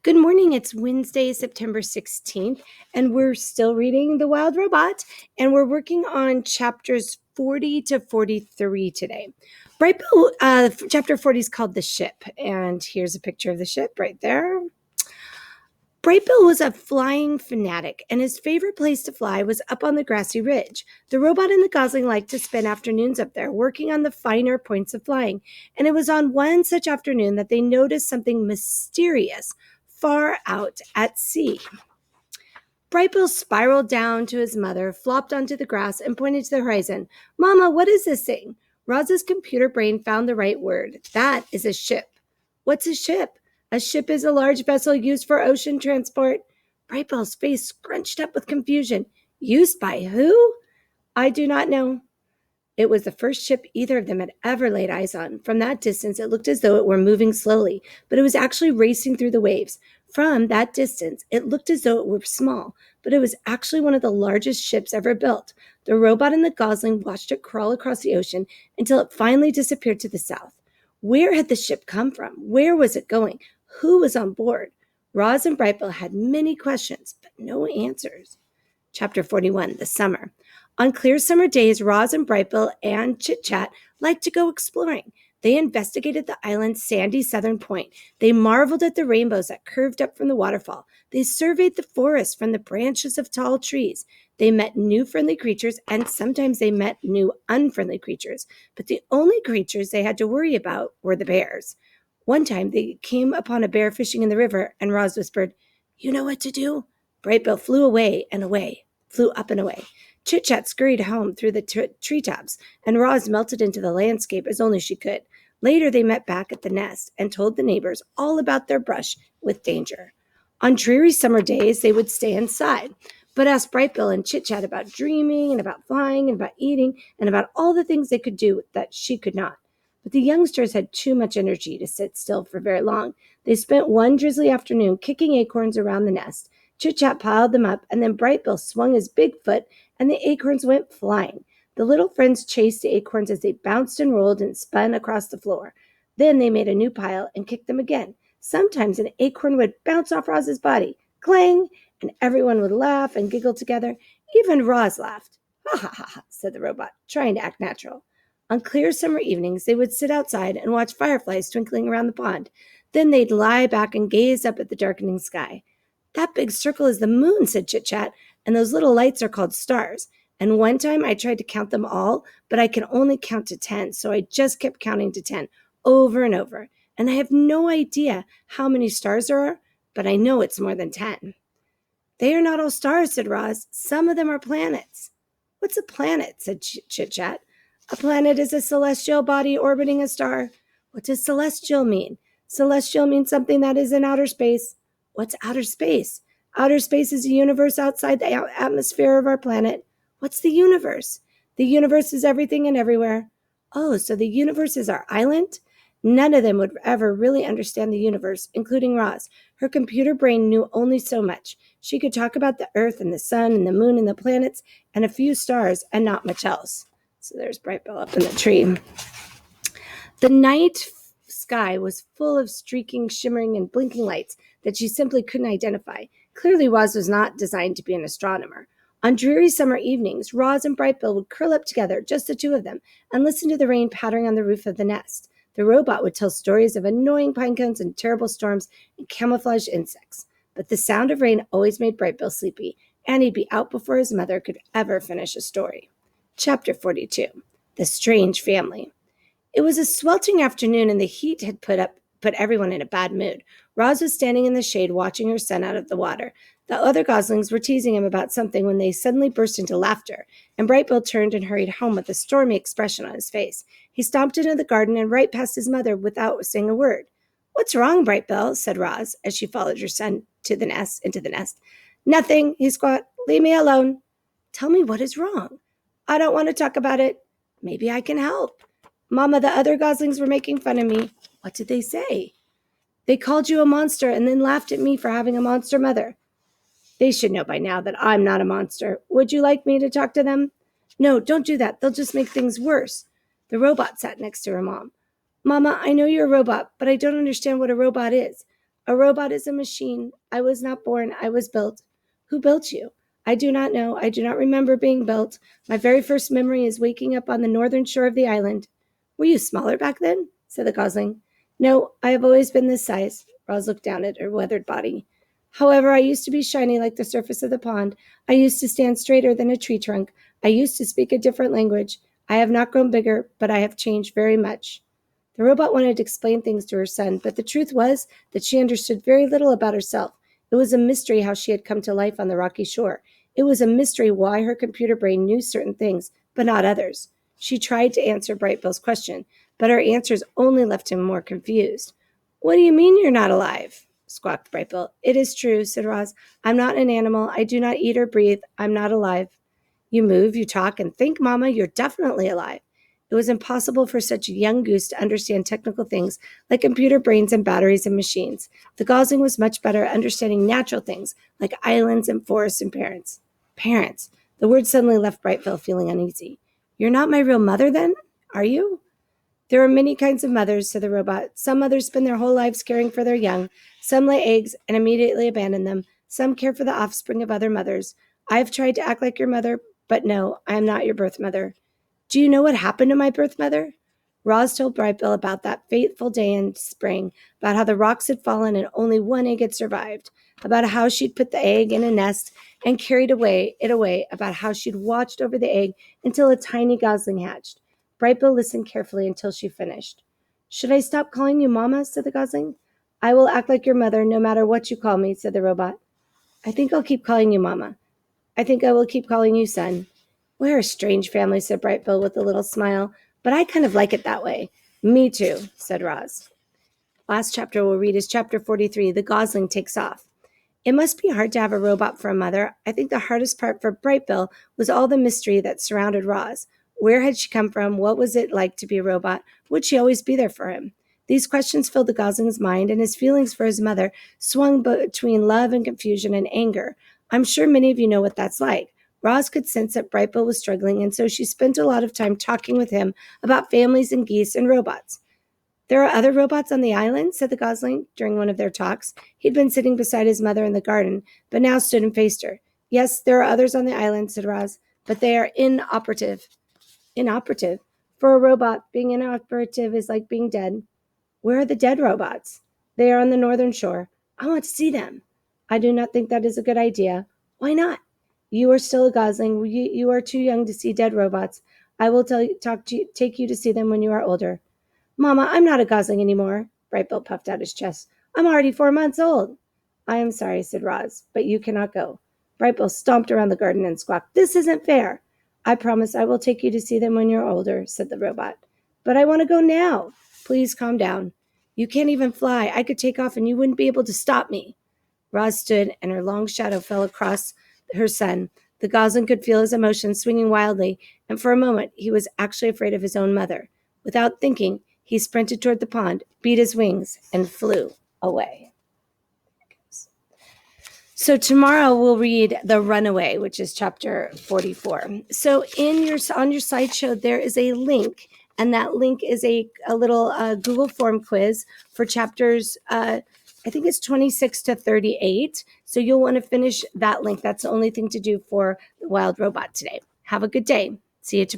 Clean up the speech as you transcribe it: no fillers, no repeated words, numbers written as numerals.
Good morning. It's Wednesday, September 16th, and we're still reading The Wild Robot, and we're working on chapters 40 to 43 today. Chapter 40 is called The Ship, and here's a picture of the ship right there. Bright Bill was a flying fanatic, and his favorite place to fly was up on the grassy ridge. The robot and the gosling liked to spend afternoons up there, working on the finer points of flying, and it was on one such afternoon that they noticed something mysterious far out at sea. Bright Bill spiraled down to his mother, flopped onto the grass, and pointed to the horizon. "Mama, what is this thing?" Roz's computer brain found the right word. "That is a ship." "What's a ship?" "A ship is a large vessel used for ocean transport." Bright Bill's face scrunched up with confusion. "Used by who?" "I do not know." It was the first ship either of them had ever laid eyes on. From that distance, it looked as though it were moving slowly, but it was actually racing through the waves. From that distance, it looked as though it were small, but it was actually one of the largest ships ever built. The robot and the gosling watched it crawl across the ocean until it finally disappeared to the south. Where had the ship come from? Where was it going? Who was on board? Roz and Brightbill had many questions, but no answers. Chapter 41, The Summer. On clear summer days, Roz and Brightbill and Chit Chat liked to go exploring. They investigated the island's sandy southern point. They marveled at the rainbows that curved up from the waterfall. They surveyed the forest from the branches of tall trees. They met new friendly creatures, and sometimes they met new unfriendly creatures. But the only creatures they had to worry about were the bears. One time, they came upon a bear fishing in the river, and Roz whispered, "You know what to do?" Brightbill flew up and away. Chit Chat scurried home through the treetops, and Roz melted into the landscape as only she could. Later, they met back at the nest and told the neighbors all about their brush with danger. On dreary summer days, they would stay inside, but asked Brightbill and Chit Chat about dreaming and about flying and about eating and about all the things they could do that she could not. But the youngsters had too much energy to sit still for very long. They spent one drizzly afternoon kicking acorns around the nest. Chit Chat piled them up, and then Brightbill swung his big foot, and the acorns went flying. The little friends chased the acorns as they bounced and rolled and spun across the floor. Then they made a new pile and kicked them again. Sometimes an acorn would bounce off Roz's body, clang, and everyone would laugh and giggle together. Even Roz laughed. "Ha ha ha ha," said the robot, trying to act natural. On clear summer evenings, they would sit outside and watch fireflies twinkling around the pond. Then they'd lie back and gaze up at the darkening sky. "That big circle is the moon," said Chit Chat, "and those little lights are called stars. And one time I tried to count them all, but I can only count to 10, so I just kept counting to 10 over and over. And I have no idea how many stars there are, but I know it's more than 10. "They are not all stars," said Roz. "Some of them are planets." "What's a planet?" said Chit Chat. "A planet is a celestial body orbiting a star." "What does celestial mean?" "Celestial means something that is in outer space." "What's outer space?" "Outer space is a universe outside the atmosphere of our planet." "What's the universe?" "The universe is everything and everywhere." "Oh, so the universe is our island?" None of them would ever really understand the universe, including Roz. Her computer brain knew only so much. She could talk about the earth and the sun and the moon and the planets and a few stars and not much else. So there's Brightbill up in the tree. The night sky was full of streaking, shimmering, and blinking lights that she simply couldn't identify. Clearly, Roz was not designed to be an astronomer. On dreary summer evenings, Roz and Brightbill would curl up together, just the two of them, and listen to the rain pattering on the roof of the nest. The robot would tell stories of annoying pine cones and terrible storms and camouflage insects. But the sound of rain always made Brightbill sleepy, and he'd be out before his mother could ever finish a story. Chapter 42, The Strange Family. It was a sweltering afternoon, and the heat had put everyone in a bad mood. Roz was standing in the shade watching her son out of the water. The other goslings were teasing him about something when they suddenly burst into laughter, and Brightbill turned and hurried home with a stormy expression on his face. He stomped into the garden and right past his mother without saying a word. "What's wrong, Brightbill?" said Roz, as she followed her son into the nest. "Nothing," he squawked. "Leave me alone." "Tell me what is wrong." "I don't want to talk about it." "Maybe I can help." "Mama, the other goslings were making fun of me." "What did they say?" "They called you a monster and then laughed at me for having a monster mother." "They should know by now that I'm not a monster. Would you like me to talk to them?" "No, don't do that. They'll just make things worse." The robot sat next to her mom. "Mama, I know you're a robot, but I don't understand what a robot is." A robot is a machine. I was not born. I was built. Who built you? I do not know. I do not remember being built. My very first memory is waking up on the northern shore of the island. Were you smaller back then? Said the gosling. No, I have always been this size. Roz looked down at her weathered body. However, I used to be shiny like the surface of the pond. I used to stand straighter than a tree trunk. I used to speak a different language. I have not grown bigger, but I have changed very much. The robot wanted to explain things to her son, but the truth was that she understood very little about herself. It was a mystery how she had come to life on the rocky shore. It was a mystery why her computer brain knew certain things, but not others. She tried to answer Bright Bill's question, but her answers only left him more confused. What do you mean you're not alive? Squawked Bright Bill. It is true, said Roz. I'm not an animal. I do not eat or breathe. I'm not alive. You move, you talk, and think, Mama, you're definitely alive. It was impossible for such a young goose to understand technical things like computer brains and batteries and machines. The gosling was much better at understanding natural things like islands and forests and parents. Parents. The word suddenly left Brightville feeling uneasy. You're not my real mother, then? Are you? There are many kinds of mothers, said the robot. Some mothers spend their whole lives caring for their young. Some lay eggs and immediately abandon them. Some care for the offspring of other mothers. I have tried to act like your mother, but no, I am not your birth mother. Do you know what happened to my birth mother? Roz told Brightbill about that fateful day in spring, about how the rocks had fallen and only one egg had survived, about how she'd put the egg in a nest and carried it away, about how she'd watched over the egg until a tiny gosling hatched. Brightbill listened carefully until she finished. Should I stop calling you Mama? Said the gosling. I will act like your mother no matter what you call me, said the robot. I think I'll keep calling you Mama. I think I will keep calling you son. We're a strange family, said Brightbill with a little smile, but I kind of like it that way. Me too, said Roz. Last chapter we'll read is chapter 43, The Gosling Takes Off. It must be hard to have a robot for a mother. I think the hardest part for Brightbill was all the mystery that surrounded Roz. Where had she come from? What was it like to be a robot? Would she always be there for him? These questions filled the gosling's mind, and his feelings for his mother swung between love and confusion and anger. I'm sure many of you know what that's like. Roz could sense that Brightbill was struggling, and so she spent a lot of time talking with him about families and geese and robots. There are other robots on the island, said the gosling during one of their talks. He'd been sitting beside his mother in the garden, but now stood and faced her. Yes, there are others on the island, said Roz, but they are inoperative. Inoperative? For a robot, being inoperative is like being dead. Where are the dead robots? They are on the northern shore. I want to see them. I do not think that is a good idea. Why not? You are still a gosling. You are too young to see dead robots. I will take you to see them when you are older. Mama, I'm not a gosling anymore. Brightbill puffed out his chest. I'm already 4 months old. I am sorry, said Roz, but you cannot go. Brightbill stomped around the garden and squawked, This isn't fair. I promise I will take you to see them when you're older, said the robot. But I want to go now. Please calm down. You can't even fly. I could take off and you wouldn't be able to stop me. Roz stood, and her long shadow fell across her son. The gosling could feel his emotions swinging wildly, and for a moment he was actually afraid of his own mother. Without thinking, he sprinted toward the pond, beat his wings, and flew away. So tomorrow we'll read The Runaway, which is chapter 44. So on your slideshow, there is a link, and that link is a little Google form quiz for chapters, I think it's 26 to 38. So you'll want to finish that link. That's the only thing to do for the Wild Robot today. Have a good day. See you tomorrow.